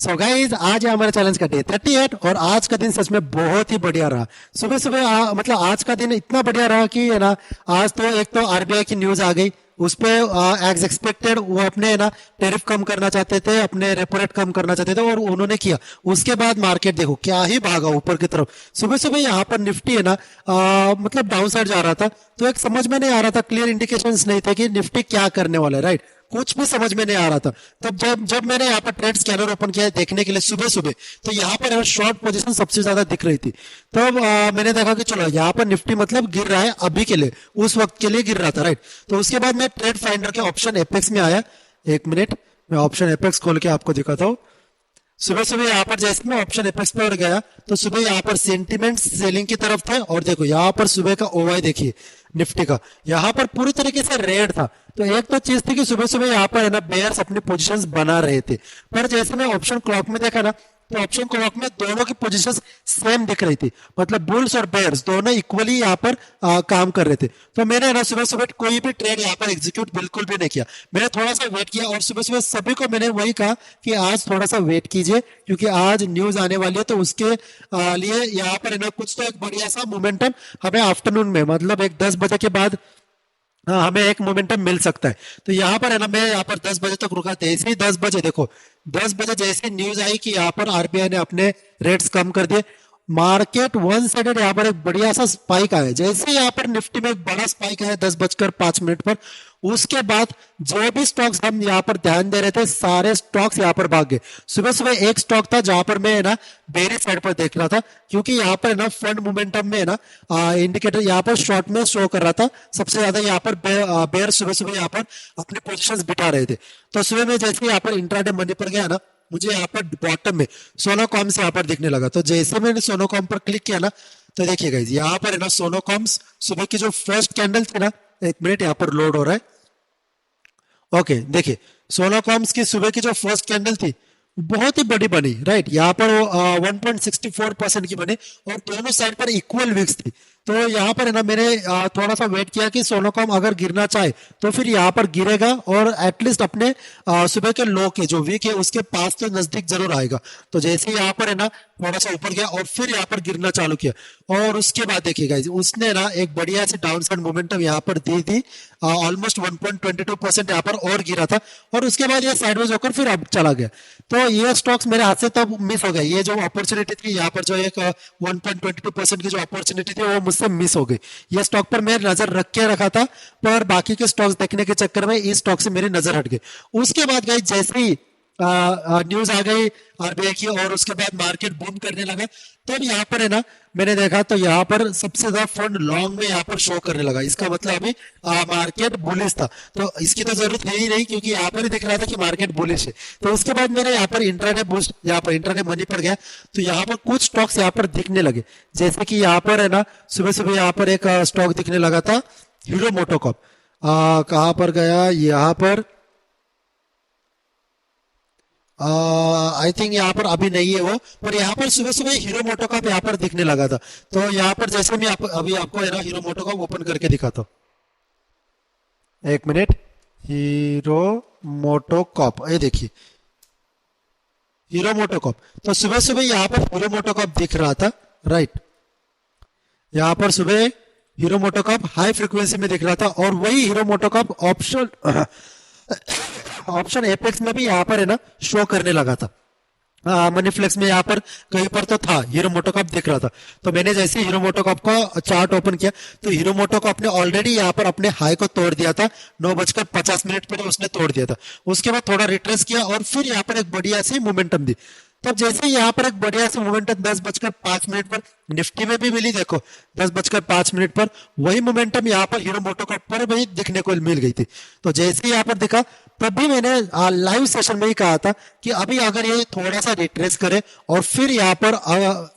So guys आज है हमारे चैलेंज का डे 38 और आज का दिन सच में बहुत ही बढ़िया रहा। सुबह सुबह मतलब आज का दिन इतना बढ़िया रहा कि है ना। आज तो एक तो आरबीआई की न्यूज आ गई, उस पे एज एक्सपेक्टेड वो अपने है ना टैरिफ कम करना चाहते थे, अपने रेपो रेट कम करना चाहते थे और उन्होंने किया। उसके बाद मार्केट देखो क्या ही भागा ऊपर की तरफ। सुबह सुबह यहाँ पर निफ्टी है ना मतलब डाउन साइड जा रहा था, तो एक समझ में नहीं आ रहा था, क्लियर इंडिकेशंस नहीं थे कि निफ्टी क्या करने वाला है, राइट। कुछ भी समझ में नहीं आ रहा था। तब जब जब मैंने यहाँ पर ट्रेड स्कैनर ओपन किया है देखने के लिए सुबह सुबह, तो यहाँ पर शॉर्ट पोजीशन सबसे ज्यादा दिख रही थी। तब मैंने देखा कि चलो यहाँ पर निफ्टी मतलब गिर रहा है अभी के लिए, उस वक्त के लिए गिर रहा था, राइट। तो उसके बाद मैं ट्रेड फाइंडर के ऑप्शन एपेक्स में आया। एक मिनट, मैं ऑप्शन एपेक्स खोल के आपको दिखाता हूँ। सुबह सुबह यहाँ पर जैसे मैं ऑप्शन एपेक्स पर गया तो सुबह यहाँ पर सेंटीमेंट सेलिंग की तरफ थे और देखो यहाँ पर सुबह का ओवाई देखिए निफ्टी का, यहाँ पर पूरी तरीके से रेड था। तो एक तो चीज थी कि सुबह सुबह यहाँ पर है ना बेयर्स अपनी पोजीशंस बना रहे थे, पर जैसे मैं ऑप्शन क्लॉक में देखा ना तो ऑप्शन क्लॉक में दोनों की पोजीशंस सेम दिख रही थी, मतलब बुल्स और बेयर्स दोनों इक्वली यहाँ पर काम कर रहे थे। तो मैंने ना सुबह सुबह कोई भी ट्रेड यहाँ पर एग्जीक्यूट बिल्कुल भी नहीं किया। मैंने थोड़ा सा वेट किया और सुबह सुबह सभी को मैंने वही कहा कि आज थोड़ा सा वेट कीजिए क्योंकि आज न्यूज आने वाली है, तो उसके लिए यहाँ पर है ना कुछ तो एक बढ़िया सा मोमेंटम हमें आफ्टरनून में मतलब एक 10 बजे के बाद हमें एक मोमेंटम मिल सकता है। तो यहाँ पर है ना मैं यहाँ पर 10 बजे तक रुका था। ऐसे ही 10 बजे देखो, 10 बजे जैसे न्यूज आई कि यहाँ पर आरबीआई ने अपने रेट्स कम कर दिए, मार्केट वन साइडेड यहाँ पर एक बढ़िया सा स्पाइक आया। जैसे यहाँ पर निफ्टी में एक बड़ा स्पाइक आया 10:05 पर, उसके बाद जो भी स्टॉक्स हम यहाँ पर ध्यान दे रहे थे सारे स्टॉक्स यहाँ पर भाग गए। सुबह सुबह एक स्टॉक था जहां पर मैं है ना बेरी साइड पर देख रहा था क्योंकि यहाँ पर है ना फंड मोमेंटम में है ना इंडिकेटर यहाँ पर शॉर्ट में शो कर रहा था। सबसे ज्यादा यहाँ पर बेयर सुबह सुबह यहाँ पर अपने पोजीशंस बिठा रहे थे। तो सुबह में जैसे यहाँ पर इंट्राडे मनी पर गया ना, मुझे यहाँ पर बॉटम में सोनोकॉम्स यहाँ पर दिखने लगा। तो जैसे मैंने सोनोकॉम पर क्लिक किया ना तो देखिए गाइस यहाँ पर है ना सोनोकॉम्स सुबह की जो फर्स्ट कैंडल थी ना, एक मिनट यहाँ पर लोड हो रहा है। ओके देखिए सोनोकॉम्स की सुबह की जो फर्स्ट कैंडल थी बहुत ही बड़ी बनी, राइट। यहाँ पर वो 1.64% की बनी और दोनों साइड पर इक्वल विक्स थी। तो यहाँ पर है ना मैंने थोड़ा सा वेट किया कि सोनोकॉम अगर गिरना चाहे तो फिर यहाँ पर गिरेगा और एटलीस्ट अपने सुबह के लो के जो वीक है उसके पास तो नजदीक जरूर आएगा। तो जैसे यहाँ पर है ना थोड़ा सा ऊपर गया और फिर यहाँ पर गिरना चालू किया और उसके बाद देखिएगा उसने ना एक बढ़िया सी डाउन साइड मोमेंटम यहाँ पर दी थी। ऑलमोस्ट 1.22% यहाँ पर और गिरा था और उसके बाद ये साइडवेज होकर फिर अब चला गया। तो ये स्टॉक्स मेरे हाथ से तब मिस हो गए। ये जो अपॉर्चुनिटी थी यहाँ पर जो एक 1.22% की जो अपॉर्चुनिटी थी वो मुझसे मिस हो गई। ये स्टॉक पर मैं नजर रख के रखा था पर बाकी के स्टॉक्स देखने के चक्कर में इस स्टॉक से मेरी नजर हट गई। उसके बाद गई जैसे ही न्यूज आ गई आरबीआई की और उसके बाद मार्केट बूम करने लगा, तब यहाँ पर है ना मैंने देखा तो यहाँ पर सबसे ज्यादा फंड लॉन्ग में यहाँ पर शो करने लगा। इसका मतलब अभी मार्केट बुलिश था, तो इसकी तो जरूरत है ही नहीं क्योंकि यहाँ पर ही दिख रहा था कि मार्केट बुलिश है। तो उसके बाद मैंने यहाँ पर इंट्राडे बूस्ट यहाँ पर इंट्राडे मनी पर गया तो यहाँ पर कुछ स्टॉक्स यहाँ पर दिखने लगे। जैसे कि यहाँ पर है ना सुबह सुबह यहाँ पर एक स्टॉक दिखने लगा था हीरो मोटोकॉप। कहाँ पर गया, यहाँ पर आई थिंक यहाँ पर अभी नहीं है वो, पर यहाँ पर सुबह सुबह हीरो मोटोकॉप यहाँ पर दिखने लगा था। तो यहाँ पर जैसे मैं अभी आपको है ना हीरो मोटोकॉप ओपन करके दिखाता हूँ। एक मिनट, हीरो मोटोकॉप, ये देखिए हीरो मोटोकॉप। तो सुबह सुबह यहाँ पर हीरो मोटोकॉप दिख रहा था, राइट। यहाँ पर सुबह हीरो मोटोकॉप हाई फ्रीक्वेंसी में दिख रहा था और वही हीरो मोटोकॉप ऑप्शन एपेक्स में भी यहाँ पर है ना शो करने लगा था। मनीफ्लेक्स में यहाँ पर कहीं पर तो था हीरो मोटोकॉप दिख रहा था। तो मैंने जैसे हीरो मोटोकॉप का चार्ट ओपन किया तो हीरो मोटोकॉप ने ऑलरेडी यहाँ पर अपने हाई को तोड़ दिया था, 9:50 पर उसने तोड़ दिया था। उसके बाद थोड़ा रिट्रेस किया और फिर यहाँ पर एक बढ़िया सी मोमेंटम दी। तब जैसे यहाँ पर एक बढ़िया सी मोमेंटम 10:05 पर निफ्टी में भी मिली, देखो 10:05 पर वही मोमेंटम यहाँ पर हीरो मोटोकॉप पर भी दिखने को मिल गई थी। तो जैसे यहाँ पर दिखा तब भी मैंने लाइव सेशन में ही कहा था कि अभी अगर ये थोड़ा सा रिट्रेस करे और फिर यहाँ पर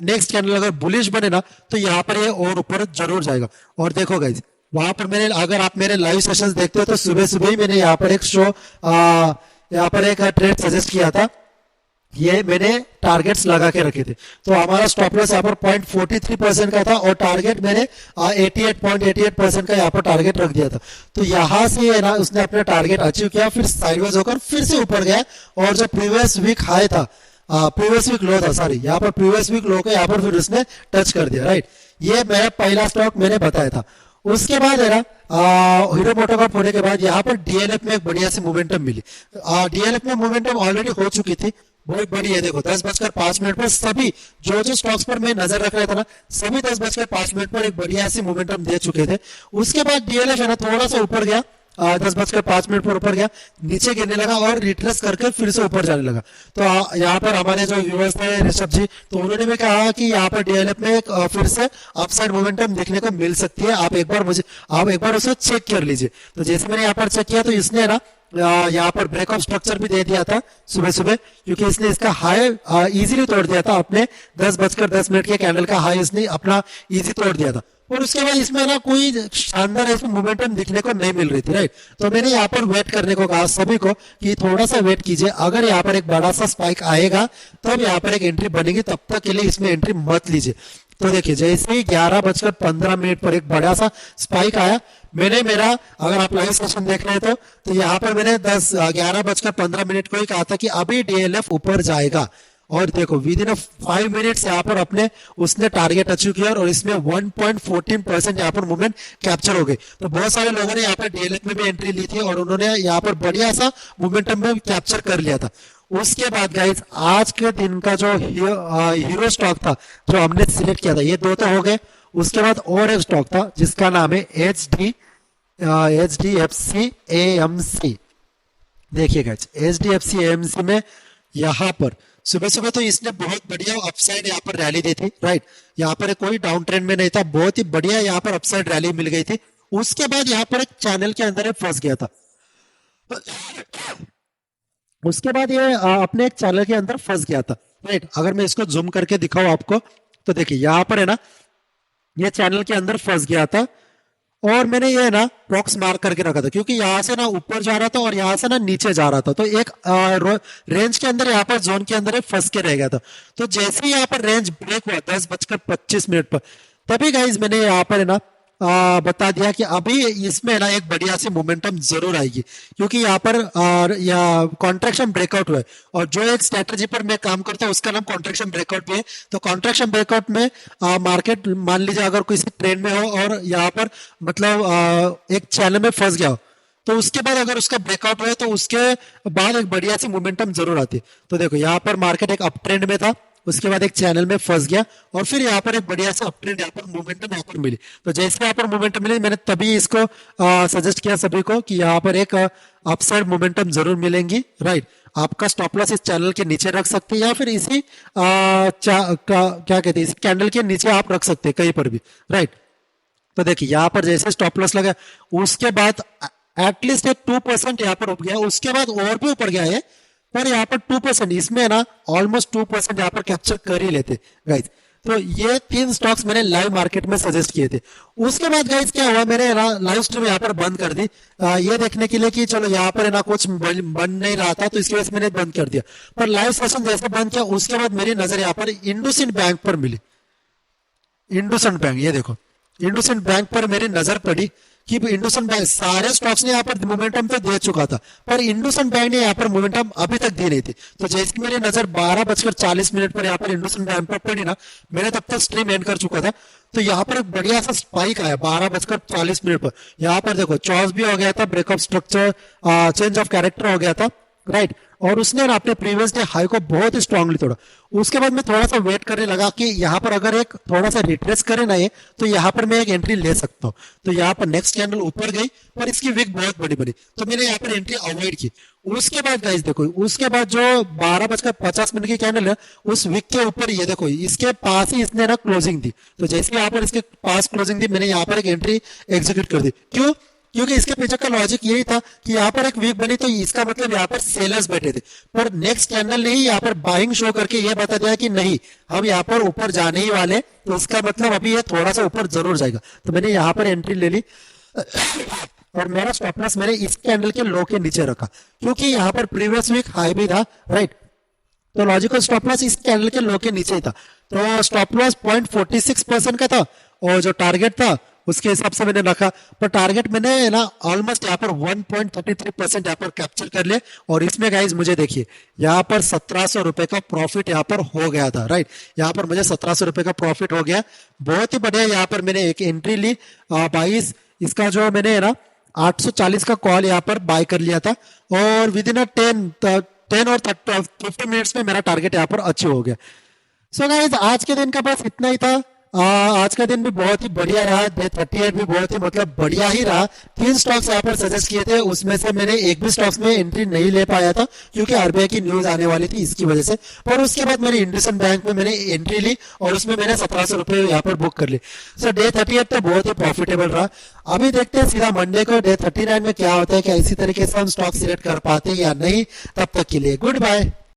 नेक्स्ट कैंडल अगर बुलिश बने ना तो यहाँ पर ये और ऊपर जरूर जाएगा। और देखो गाइज वहां पर मैंने, अगर आप मेरे लाइव सेशंस देखते हो तो सुबह सुबह ही मैंने यहाँ पर एक यहाँ पर एक ट्रेड सजेस्ट किया था। ये मैंने टारगेट्स लगा के रखे थे। तो हमारा स्टॉप लॉस यहाँ पर 0.43% का था और टारगेट मैंने 88.88% का यहाँ पर टारगेट रख दिया था। तो यहाँ से है ना उसने अपना टारगेट अचीव किया, फिर साइडवेज होकर फिर से ऊपर गया और जो प्रीवियस वीक हाई था प्रीवियस वीक लो था, सॉरी यहाँ पर प्रीवियस वीक लो को यहाँ पर फिर उसने टच कर दिया, राइट। ये मेरा पहला स्टॉक मैंने बताया था। उसके बाद है ना हीरो मोटोकॉर्प होने के बाद यहाँ पर डीएलएफ में एक बढ़िया सी मोमेंटम मिली। डीएलएफ में मोमेंटम ऑलरेडी हो चुकी थी, बहुत बड़ी है। देखो 10:05 पर सभी जो जो स्टॉक्स पर मैं नजर रख रहा था ना, सभी 10:05 पर एक बढ़िया सी मोमेंटम दे चुके थे। उसके बाद डीएलएफ है ना थोड़ा सा ऊपर गया, 10:05 पर ऊपर गया, नीचे गिरने लगा और रिट्रेस करके फिर से ऊपर जाने लगा। तो यहाँ पर हमारे जो व्यूअर्स थे ऋषभ जी, तो उन्होंने भी कहा कि यहाँ पर डीएलएफ में फिर से अपसाइड मोमेंटम देखने को मिल सकती है। आप एक बार उसे चेक कर लीजिए। तो जैसे मैंने यहाँ पर चेक किया तो इसने ना यहाँ पर ब्रेकअप स्ट्रक्चर भी दे दिया था सुबह सुबह, क्योंकि इसने इसका हाई इजीली तोड़ दिया था। अपने 10:10 के कैंडल का हाई इसने अपना इजी तोड़ दिया था। और उसके बाद इसमें ना कोई शानदार इसमें मोमेंटम दिखने को नहीं मिल रही थी, राइट। तो मैंने यहाँ पर वेट करने को कहा सभी को कि थोड़ा सा वेट कीजिए, अगर यहाँ पर एक बड़ा सा स्पाइक आएगा तब यहाँ पर एक एंट्री बनेगी, तब तक के लिए इसमें एंट्री मत लीजिए। तो देखिए जैसे ही 11:15 पर एक बड़ा सा स्पाइक आया, मैंने मेरा, अगर आप लाइव सेशन देख रहे हैं तो यहाँ पर मैंने 11:15 को ही कहा था कि अभी डीएलएफ ऊपर जाएगा। और देखो विद इन 5 मिनट्स यहाँ पर अपने उसने टारगेट अचीव किया और इसमें 1.14% यहाँ पर मूवमेंट कैप्चर हो गई। तो बहुत सारे लोगों ने यहाँ पर डीएलएफ में भी एंट्री ली थी और उन्होंने यहाँ पर बढ़िया सा मोमेंटम में कैप्चर कर लिया था। उसके बाद गाइस आज के दिन का जो हीरो स्टॉक था जो हमने सिलेक्ट किया था, ये दो तो हो गए। उसके बाद और एक स्टॉक था जिसका नाम है HDFC AMC। देखिए गाइस HDFC AMC में यहाँ पर सुबह सुबह तो इसने बहुत बढ़िया अपसाइड यहाँ पर रैली दी थी, राइट। यहाँ पर कोई डाउन ट्रेंड में नहीं था, बहुत ही बढ़िया यहाँ पर अपसाइड रैली मिल गई थी। उसके बाद यहाँ पर एक चैनल के अंदर फंस गया था। उसके बाद ये अपने एक चैनल के अंदर फंस गया था, राइट। अगर मैं इसको जूम करके दिखाऊं आपको तो देखिए यहाँ पर है ना ये चैनल के अंदर फंस गया था और मैंने ये ना प्रॉक्स मार्क करके रखा था, क्योंकि यहाँ से ना ऊपर जा रहा था और यहाँ से ना नीचे जा रहा था। तो एक रेंज के अंदर यहाँ पर जोन के अंदर फंस के रह गया था। तो जैसे ही यहाँ पर रेंज ब्रेक हुआ 10:25 पर, तभी गाइज मैंने यहाँ पर है ना बता दिया कि अभी इसमें ना एक बढ़िया सी मोमेंटम जरूर आएगी, क्योंकि यहाँ पर कॉन्ट्रैक्शन ब्रेकआउट हुआ है। और जो एक स्ट्रेटजी पर मैं काम करता हूँ उसका नाम कॉन्ट्रैक्शन ब्रेकआउट भी है। तो कॉन्ट्रैक्शन ब्रेकआउट में मार्केट मान लीजिए अगर किसी ट्रेंड में हो और यहाँ पर मतलब एक चैनल में फंस गया हो, तो उसके बाद अगर उसका ब्रेकआउट हुआ तो उसके बाद एक बढ़िया सी मोमेंटम जरूर आती है। तो देखो यहाँ पर मार्केट एक अप ट्रेंड में था, उसके बाद एक चैनल में फंस गया और फिर यहाँ पर एक बढ़िया सा अपट्रेंड यहाँ पर मोमेंटम यहाँ पर मिली। तो जैसे यहाँ पर मोमेंटम मिली मैंने तभी इसको सजेस्ट किया सभी को कि यहाँ पर एक अपसाइड मोमेंटम जरूर मिलेंगी, राइट। आपका स्टॉप लॉस इस चैनल के नीचे रख सकते हैं या फिर इसी क्या कहते हैं इस कैंडल के नीचे आप रख सकते हैं कहीं पर भी, राइट। तो देखिए यहाँ पर जैसे स्टॉप लॉस लगा उसके बाद एटलीस्ट एक 2% यहाँ पर उठ गया, उसके बाद और भी ऊपर गया है, पर यहाँ पर 2% इसमें ना ऑलमोस्ट 2% यहाँ पर कैप्चर कर ही लेते गाइज। तो ये 3 स्टॉक्स मैंने लाइव मार्केट में सजेस्ट किए थे। उसके बाद गाइज क्या हुआ, मैंने लाइव स्ट्रीम यहाँ पर बंद कर दी ये देखने के लिए कि चलो यहाँ पर ना कुछ बन नहीं रहा था, तो इसकी वजह से मैंने बंद कर दिया। पर लाइव सेशन जैसे बंद किया उसके बाद मेरी नजर यहाँ पर इंडसइंड बैंक पर मिली। इंडसइंड बैंक, ये देखो इंडसइंड बैंक पर मेरी नजर पड़ी कि इंडसइंड बैंक सारे स्टॉक्स ने यहाँ पर मोमेंटम तो दे चुका था, पर इंडसइंड बैंक ने यहाँ पर मोमेंटम अभी तक दी नहीं थी। तो जैसे मेरी नजर 12:40 पर यहाँ पर इंडसइंड बैंक पर पड़ी ना, मैंने तब तक स्ट्रीम एंड कर चुका था। तो यहाँ पर एक बढ़िया सा स्पाइक आया 12:40 पर। यहाँ पर देखो चॉइस भी हो गया था, breakup structure change of character हो गया था, राइट। और उसने ना अपने प्रीवियस डे हाई को बहुत ही स्ट्रांगली तोड़ा। उसके बाद मैं थोड़ा सा वेट करने लगा कि यहाँ पर अगर एक थोड़ा सा रिट्रेस करे ना ये, तो यहाँ पर मैं एक एंट्री ले सकता हूँ। तो यहाँ पर नेक्स्ट कैंडल ऊपर गई पर इसकी विक बहुत बड़ी बनी, तो मैंने यहाँ पर एंट्री अवॉइड की। उसके बाद गाइस देखो उसके बाद जो 12:50 की कैंडल है उस विक के ऊपर ये देखो इसके पास ही इसने ना क्लोजिंग दी। तो जैसे यहाँ पर इसके पास क्लोजिंग दी मैंने यहाँ पर एक एंट्री एग्जीक्यूट कर दी। क्यों? क्योंकि इसके पीछे का लॉजिक यही था कि यहाँ पर एक वीक बनी तो इसका मतलब यहाँ पर सेलर्स बैठे थे, पर नेक्स्ट कैंडल ने ही यहाँ पर बाइंग शो करके ये बता दिया कि नहीं हम यहाँ पर ऊपर जाने ही वाले, तो इसका मतलब अभी ये थोड़ा सा ऊपर जरूर जाएगा। तो मैंने यहाँ पर एंट्री ले ली और मेरा स्टॉप लॉस मैंने इस कैंडल के लो के नीचे रखा, क्योंकि यहाँ पर प्रीवियस वीक हाई भी था, राइट। तो लॉजिकल स्टॉप लॉस इस कैंडल के लो के नीचे था। तो स्टॉप लॉस 0.46% का था और जो टारगेट था उसके हिसाब से मैंने रखा। पर टारगेट मैंने है ना ऑलमोस्ट यहाँ पर 1.33% यहाँ पर कैप्चर कर लिया। और इसमें गाइज मुझे देखिए यहाँ पर 1700 रुपए का प्रॉफिट यहाँ पर हो गया था, राइट। यहाँ पर मुझे 1700 रुपए का प्रॉफिट हो गया, बहुत ही बढ़िया। यहाँ पर मैंने एक एंट्री ली 22, इसका जो मैंने है ना 840 का कॉल यहाँ पर बाय कर लिया था। और विद इन 10 और 50 मिनट्स में मेरा टारगेट यहाँ पर अचीव हो गया। सो गाइज आज के दिन का बस इतना ही था। आज का दिन भी बहुत ही बढ़िया रहा, डे 38 भी बहुत ही मतलब बढ़िया ही रहा। 3 स्टॉक्स यहाँ पर सजेस्ट किए थे, उसमें से मैंने एक भी स्टॉक्स में एंट्री नहीं ले पाया था क्योंकि आरबीआई की न्यूज आने वाली थी इसकी वजह से। पर उसके बाद मैंने इंडसइंड बैंक में मैंने एंट्री ली और उसमें मैंने 1700 रुपए यहाँ पर बुक कर ली। सो डे 38 तो बहुत ही प्रॉफिटेबल रहा। अभी देखते हैं सीधा मंडे को डे 39 में क्या होता है, क्या इसी तरीके से हम स्टॉक सिलेक्ट कर पाते हैं या नहीं। तब तक के लिए गुड बाय।